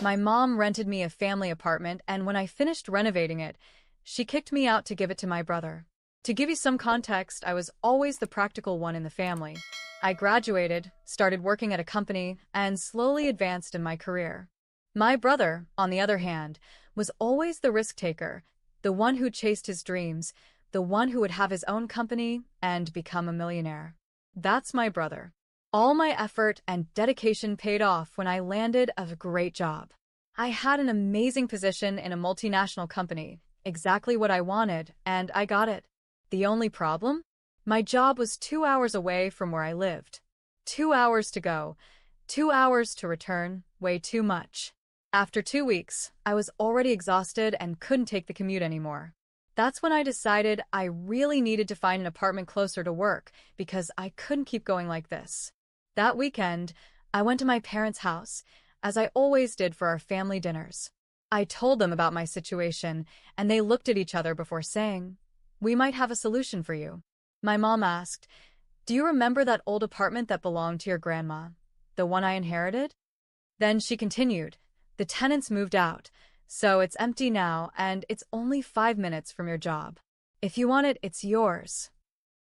My mom rented me a family apartment, and when I finished renovating it, she kicked me out to give it to my brother. To give you some context, I was always the practical one in the family. I graduated, started working at a company, and slowly advanced in my career. My brother, on the other hand, was always the risk taker, the one who chased his dreams, the one who would have his own company and become a millionaire. That's my brother. All my effort and dedication paid off when I landed a great job. I had an amazing position in a multinational company, exactly what I wanted, and I got it. The only problem? My job was 2 hours away from where I lived. 2 hours to go, 2 hours to return, way too much. After 2 weeks, I was already exhausted and couldn't take the commute anymore. That's when I decided I really needed to find an apartment closer to work because I couldn't keep going like this. That weekend, I went to my parents' house, as I always did for our family dinners. I told them about my situation, and they looked at each other before saying, "We might have a solution for you." My mom asked, "Do you remember that old apartment that belonged to your grandma, the one I inherited?" Then she continued, "The tenants moved out, so it's empty now, and it's only 5 minutes from your job. If you want it, it's yours."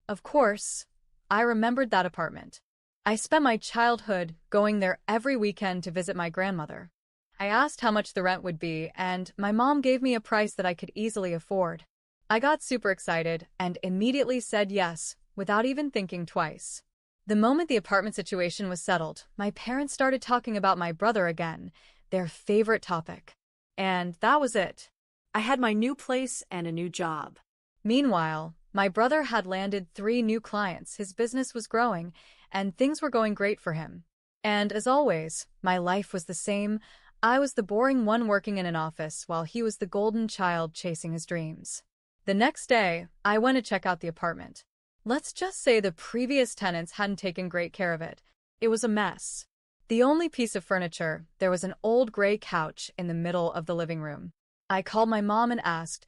Of course, I remembered that apartment. I spent my childhood going there every weekend to visit my grandmother. I asked how much the rent would be, and my mom gave me a price that I could easily afford. I got super excited and immediately said yes, without even thinking twice. The moment the apartment situation was settled, my parents started talking about my brother again, their favorite topic. And that was it. I had my new place and a new job. Meanwhile, my brother had landed 3 new clients, his business was growing, and things were going great for him. And as always, my life was the same. I was the boring one working in an office while he was the golden child chasing his dreams. The next day, I went to check out the apartment. Let's just say the previous tenants hadn't taken great care of it. It was a mess. The only piece of furniture, there was an old gray couch in the middle of the living room. I called my mom and asked,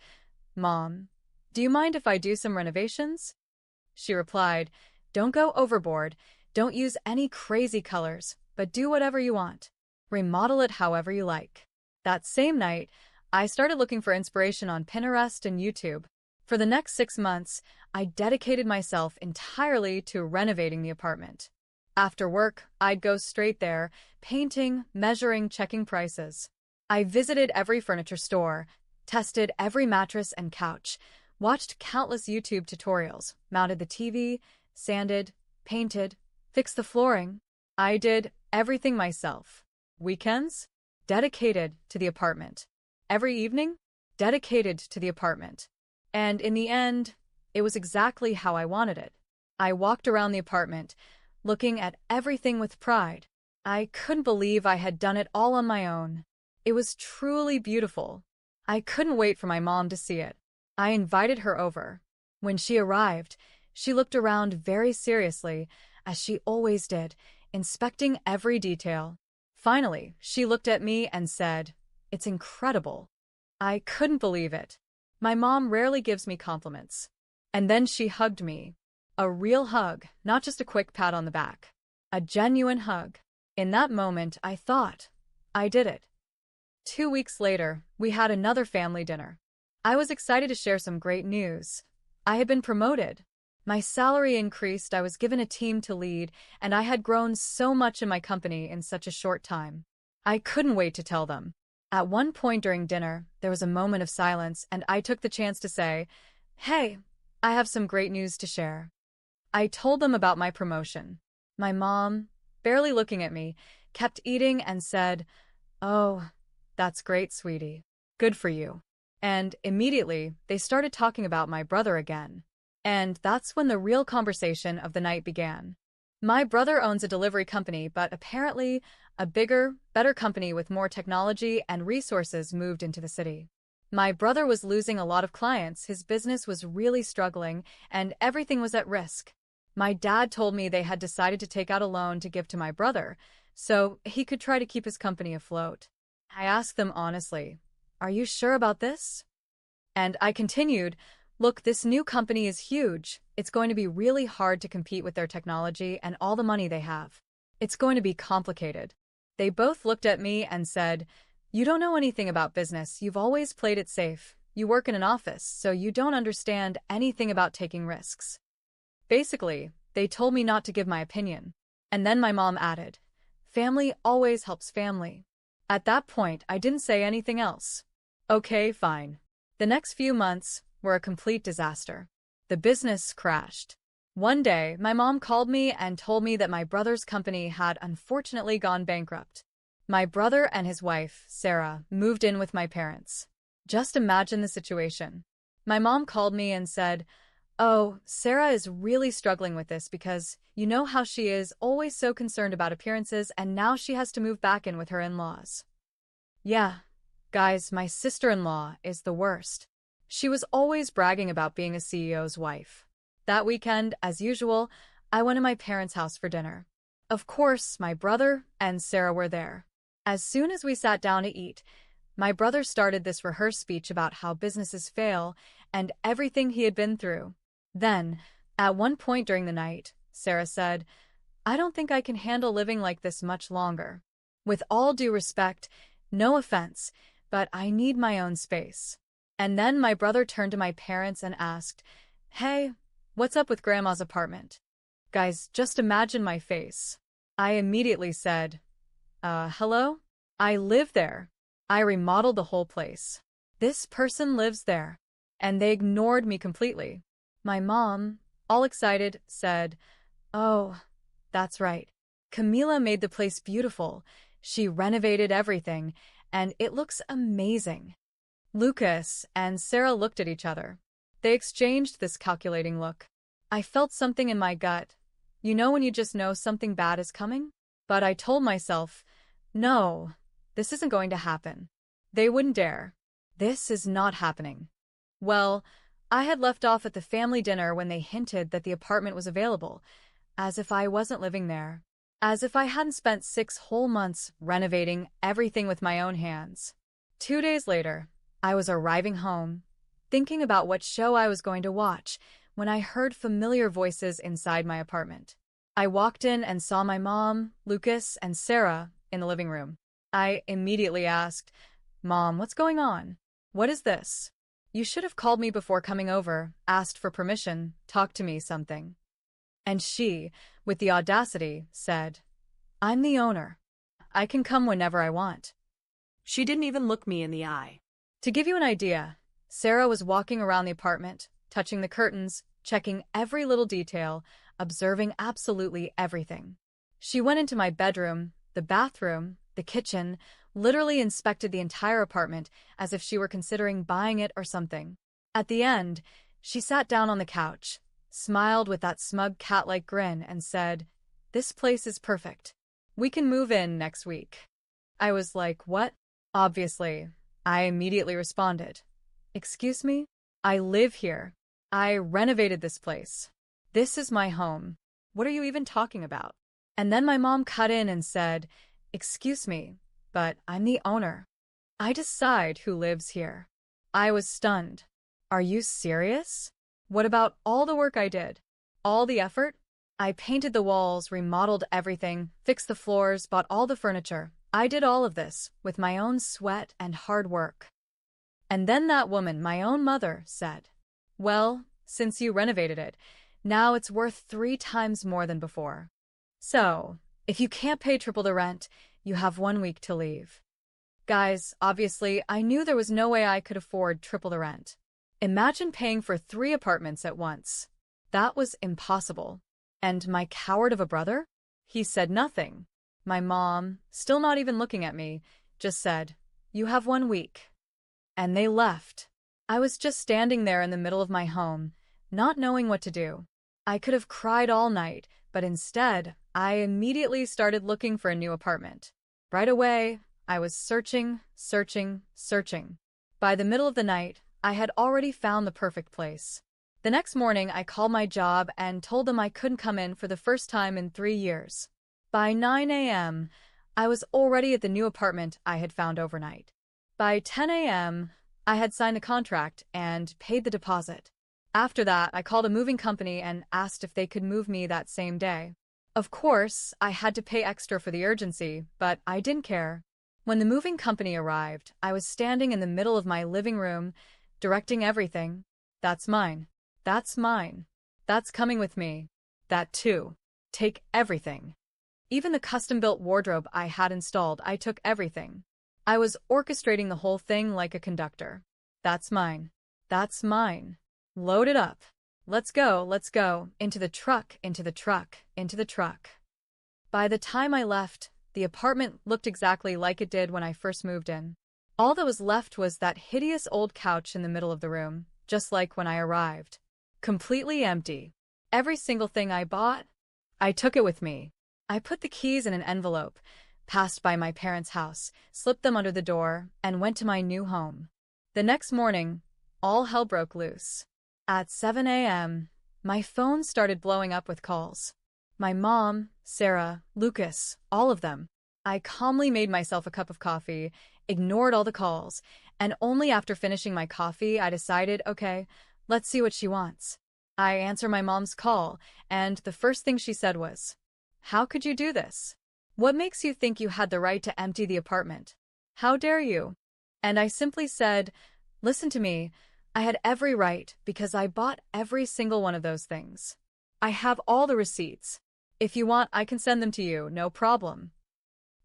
"Mom, do you mind if I do some renovations?" She replied, "Don't go overboard, don't use any crazy colors, but do whatever you want. Remodel it however you like." That same night, I started looking for inspiration on Pinterest and YouTube. For the next 6 months, I dedicated myself entirely to renovating the apartment. After work, I'd go straight there, painting, measuring, checking prices. I visited every furniture store, tested every mattress and couch, watched countless YouTube tutorials, mounted the TV, sanded, painted, fixed the flooring. I did everything myself. Weekends? Dedicated to the apartment. Every evening? Dedicated to the apartment. And in the end, it was exactly how I wanted it. I walked around the apartment, looking at everything with pride. I couldn't believe I had done it all on my own. It was truly beautiful. I couldn't wait for my mom to see it. I invited her over. When she arrived, she looked around very seriously, as she always did, inspecting every detail. Finally, she looked at me and said, "It's incredible." I couldn't believe it. My mom rarely gives me compliments. And then she hugged me. A real hug, not just a quick pat on the back. A genuine hug. In that moment, I thought, I did it. 2 weeks later, we had another family dinner. I was excited to share some great news. I had been promoted. My salary increased, I was given a team to lead, and I had grown so much in my company in such a short time. I couldn't wait to tell them. At one point during dinner, there was a moment of silence, and I took the chance to say, "Hey, I have some great news to share." I told them about my promotion. My mom, barely looking at me, kept eating and said, "Oh, that's great, sweetie. Good for you." And immediately, they started talking about my brother again. And that's when the real conversation of the night began. My brother owns a delivery company, but apparently a bigger, better company with more technology and resources moved into the city. My brother was losing a lot of clients, his business was really struggling, and everything was at risk. My dad told me they had decided to take out a loan to give to my brother, so he could try to keep his company afloat. I asked them honestly, "Are you sure about this?" And I continued, "Look, this new company is huge. It's going to be really hard to compete with their technology and all the money they have. It's going to be complicated. They both looked at me and said, "You don't know anything about business. You've always played it safe. You work in an office, so you don't understand anything about taking risks." Basically, they told me not to give my opinion. And then my mom added, "Family always helps family." At that point, I didn't say anything else. Okay, fine. The next few months were a complete disaster. The business crashed. One day, my mom called me and told me that my brother's company had unfortunately gone bankrupt. My brother and his wife, Sarah, moved in with my parents. Just imagine the situation. My mom called me and said, "Oh, Sarah is really struggling with this because you know how she is always so concerned about appearances and now she has to move back in with her in-laws." Yeah, guys, my sister-in-law is the worst. She was always bragging about being a CEO's wife. That weekend, as usual, I went to my parents' house for dinner. Of course, my brother and Sarah were there. As soon as we sat down to eat, my brother started this rehearsed speech about how businesses fail and everything he had been through. Then, at one point during the night, Sarah said, "I don't think I can handle living like this much longer. With all due respect, no offense, but I need my own space." And then my brother turned to my parents and asked, "Hey, what's up with Grandma's apartment?" Guys, just imagine my face. I immediately said, hello? I live there. I remodeled the whole place. This person lives there." And they ignored me completely. My mom, all excited, said, "Oh, that's right. Camila made the place beautiful. She renovated everything, and it looks amazing." Lucas and Sarah looked at each other. They exchanged this calculating look. I felt something in my gut. You know when you just know something bad is coming? But I told myself, no, this isn't going to happen. They wouldn't dare. This is not happening. Well, I had left off at the family dinner when they hinted that the apartment was available, as if I wasn't living there. As if I hadn't spent 6 whole months renovating everything with my own hands. 2 days later, I was arriving home, thinking about what show I was going to watch, when I heard familiar voices inside my apartment. I walked in and saw my mom, Lucas, and Sarah in the living room. I immediately asked, "Mom, what's going on? What is this? You should have called me before coming over, asked for permission, talked to me something." And she, with the audacity, said, "I'm the owner. I can come whenever I want." She didn't even look me in the eye. To give you an idea, Sarah was walking around the apartment, touching the curtains, checking every little detail, observing absolutely everything. She went into my bedroom, the bathroom, the kitchen, literally inspected the entire apartment as if she were considering buying it or something. At the end, she sat down on the couch, smiled with that smug cat-like grin, and said, "This place is perfect. We can move in next week." I was like, "What?" Obviously, I immediately responded, "Excuse me? I live here. I renovated this place. This is my home. What are you even talking about?" And then my mom cut in and said, "Excuse me, but I'm the owner. I decide who lives here." I was stunned. Are you serious? What about all the work I did? All the effort? I painted the walls, remodeled everything, fixed the floors, bought all the furniture. I did all of this with my own sweat and hard work. And then that woman, my own mother, said, "Well, since you renovated it, now it's worth 3 times more than before. So, if you can't pay triple the rent, you have 1 week to leave." Guys, obviously, I knew there was no way I could afford triple the rent. Imagine paying for 3 apartments at once. That was impossible. And my coward of a brother? He said nothing. My mom, still not even looking at me, just said, "You have 1 week." And they left. I was just standing there in the middle of my home, not knowing what to do. I could have cried all night, but instead, I immediately started looking for a new apartment. Right away, I was searching. By the middle of the night, I had already found the perfect place. The next morning, I called my job and told them I couldn't come in for the first time in 3 years. By 9 a.m., I was already at the new apartment I had found overnight. By 10 a.m., I had signed the contract and paid the deposit. After that, I called a moving company and asked if they could move me that same day. Of course, I had to pay extra for the urgency, but I didn't care. When the moving company arrived, I was standing in the middle of my living room, directing everything. That's mine. That's mine. That's coming with me. That too. Take everything. Even the custom-built wardrobe I had installed, I took everything. I was orchestrating the whole thing like a conductor. That's mine. That's mine. Load it up. Let's go. Into the truck, into the truck, into the truck. By the time I left, the apartment looked exactly like it did when I first moved in. All that was left was that hideous old couch in the middle of the room, just like when I arrived. Completely empty. Every single thing I bought, I took it with me. I put the keys in an envelope, passed by my parents' house, slipped them under the door, and went to my new home. The next morning, all hell broke loose. At 7 a.m., my phone started blowing up with calls. My mom, Sarah, Lucas, all of them. I calmly made myself a cup of coffee, ignored all the calls, and only after finishing my coffee I decided, okay, let's see what she wants. I answer my mom's call, and the first thing she said was, "How could you do this? What makes you think you had the right to empty the apartment? How dare you?" And I simply said, "Listen to me. I had every right because I bought every single one of those things. I have all the receipts. If you want, I can send them to you, no problem."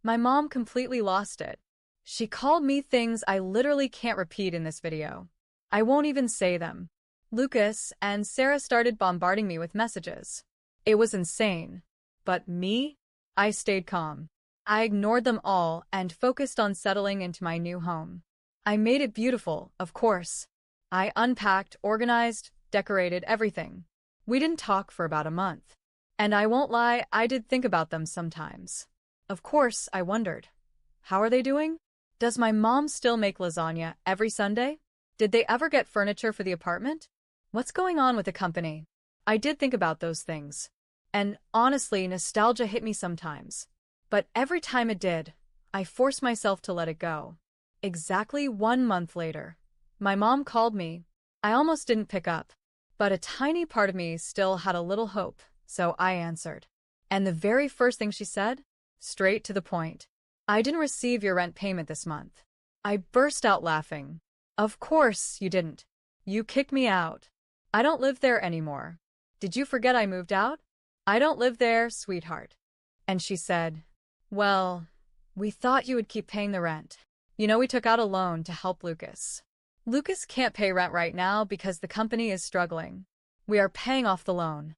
My mom completely lost it. She called me things I literally can't repeat in this video. I won't even say them. Lucas and Sarah started bombarding me with messages. It was insane. But me? I stayed calm. I ignored them all and focused on settling into my new home. I made it beautiful, of course. I unpacked, organized, decorated everything. We didn't talk for about a month. And I won't lie, I did think about them sometimes. Of course, I wondered. How are they doing? Does my mom still make lasagna every Sunday? Did they ever get furniture for the apartment? What's going on with the company? I did think about those things. And honestly, nostalgia hit me sometimes. But every time it did, I forced myself to let it go. Exactly 1 month later, my mom called me. I almost didn't pick up, but a tiny part of me still had a little hope, so I answered. And the very first thing she said? Straight to the point. "I didn't receive your rent payment this month." I burst out laughing. "Of course you didn't. You kicked me out. I don't live there anymore. Did you forget I moved out? I don't live there, sweetheart." And she said, "Well, we thought you would keep paying the rent. You know, we took out a loan to help Lucas. Lucas can't pay rent right now because the company is struggling. We are paying off the loan.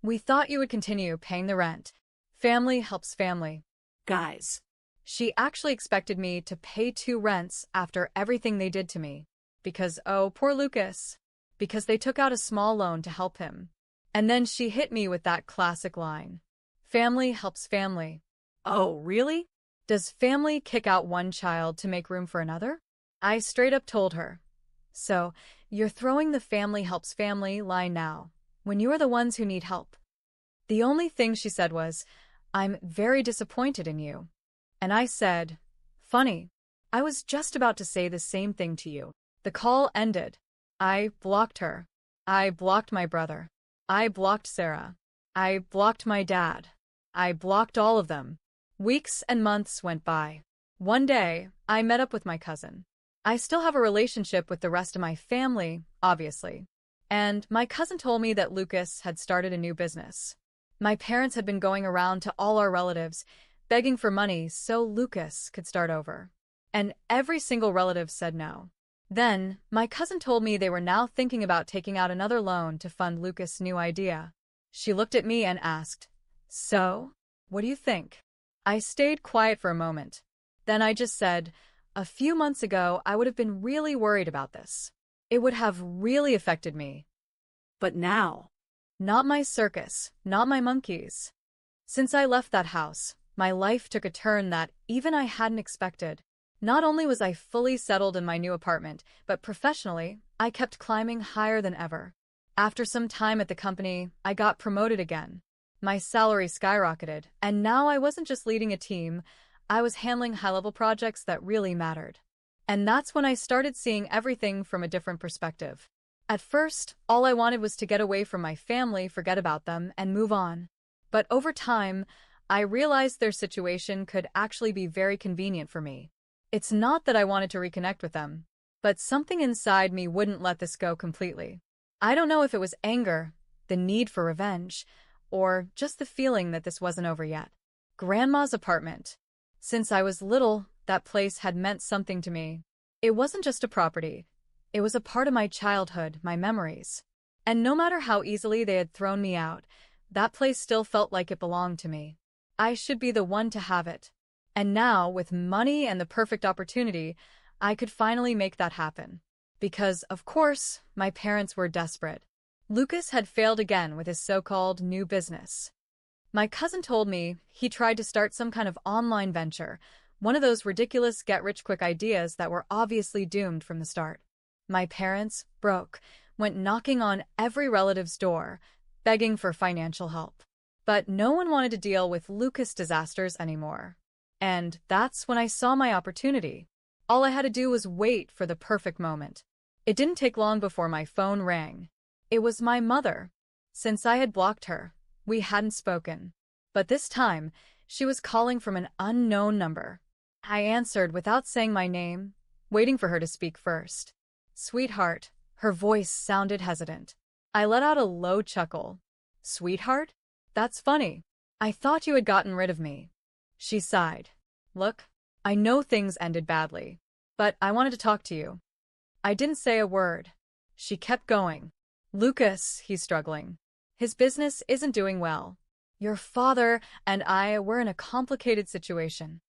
We thought you would continue paying the rent. Family helps family." Guys. She actually expected me to pay 2 rents after everything they did to me. Because, oh, poor Lucas. Because they took out a small loan to help him. And then she hit me with that classic line. Family helps family. Oh, really? Does family kick out one child to make room for another? I straight up told her. So, you're throwing the family helps family line now, when you are the ones who need help. The only thing she said was, "I'm very disappointed in you." And I said, "Funny. I was just about to say the same thing to you." The call ended. I blocked her. I blocked my brother. I blocked Sarah. I blocked my dad. I blocked all of them. Weeks and months went by. One day, I met up with my cousin. I still have a relationship with the rest of my family, obviously. And my cousin told me that Lucas had started a new business. My parents had been going around to all our relatives, begging for money so Lucas could start over. And every single relative said no. Then, my cousin told me they were now thinking about taking out another loan to fund Lucas' new idea. She looked at me and asked, "So, what do you think?" I stayed quiet for a moment. Then I just said, "A few months ago, I would have been really worried about this. It would have really affected me. But now, Not my circus, not my monkeys." Since I left that house, my life took a turn that even I hadn't expected. Not only was I fully settled in my new apartment, but professionally, I kept climbing higher than ever. After some time at the company, I got promoted again. My salary skyrocketed, and now I wasn't just leading a team, I was handling high-level projects that really mattered. And that's when I started seeing everything from a different perspective. At first, all I wanted was to get away from my family, forget about them, and move on. But over time, I realized their situation could actually be very convenient for me. It's not that I wanted to reconnect with them, but something inside me wouldn't let this go completely. I don't know if it was anger, the need for revenge, or just the feeling that this wasn't over yet. Grandma's apartment. Since I was little, that place had meant something to me. It wasn't just a property. It was a part of my childhood, my memories. And no matter how easily they had thrown me out, that place still felt like it belonged to me. I should be the one to have it. And now, with money and the perfect opportunity, I could finally make that happen. Because, of course, my parents were desperate. Lucas had failed again with his so-called new business. My cousin told me he tried to start some kind of online venture, one of those ridiculous get-rich-quick ideas that were obviously doomed from the start. My parents, broke, went knocking on every relative's door, begging for financial help. But no one wanted to deal with Lucas disasters anymore. And that's when I saw my opportunity. All I had to do was wait for the perfect moment. It didn't take long before my phone rang. It was my mother. Since I had blocked her, we hadn't spoken. But this time, she was calling from an unknown number. I answered without saying my name, waiting for her to speak first. Sweetheart, her voice sounded hesitant. I let out a low chuckle. Sweetheart? That's funny. I thought you had gotten rid of me. She sighed. Look, I know things ended badly, but I wanted to talk to you. I didn't say a word. She kept going. Lucas, he's struggling. His business isn't doing well. Your father and I were in a complicated situation.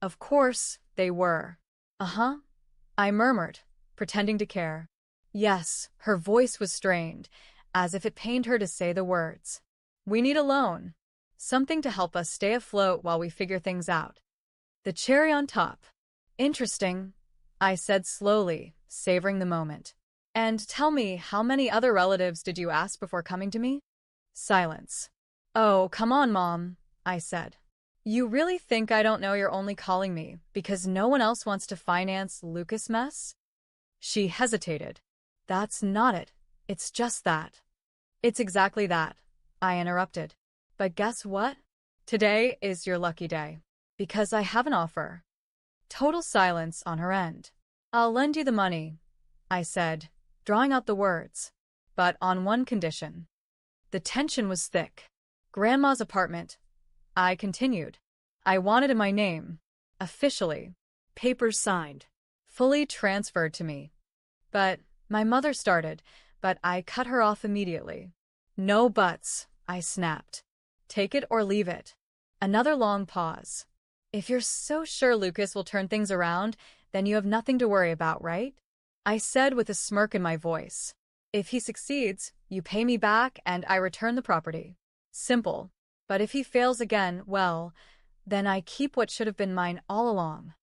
Of course, they were. Uh-huh, I murmured, pretending to care. Yes, her voice was strained, as if it pained her to say the words. We need a loan. Something to help us stay afloat while we figure things out. The cherry on top. Interesting, I said slowly, savoring the moment. And tell me, how many other relatives did you ask before coming to me? Silence. Oh, come on, Mom, I said. You really think I don't know you're only calling me because no one else wants to finance Lucas' mess? She hesitated. That's not it. It's just that. It's exactly that, I interrupted. But guess what? Today is your lucky day. Because I have an offer. Total silence on her end. I'll lend you the money, I said, drawing out the words. But on one condition. The tension was thick. Grandma's apartment. I continued. I wanted in my name. Officially. Papers signed. Fully transferred to me. But my mother started, but I cut her off immediately. No buts, I snapped. Take it or leave it. Another long pause. If you're so sure Lucas will turn things around, then you have nothing to worry about, right? I said with a smirk in my voice. If he succeeds, you pay me back and I return the property. Simple. But if he fails again, well, then I keep what should have been mine all along.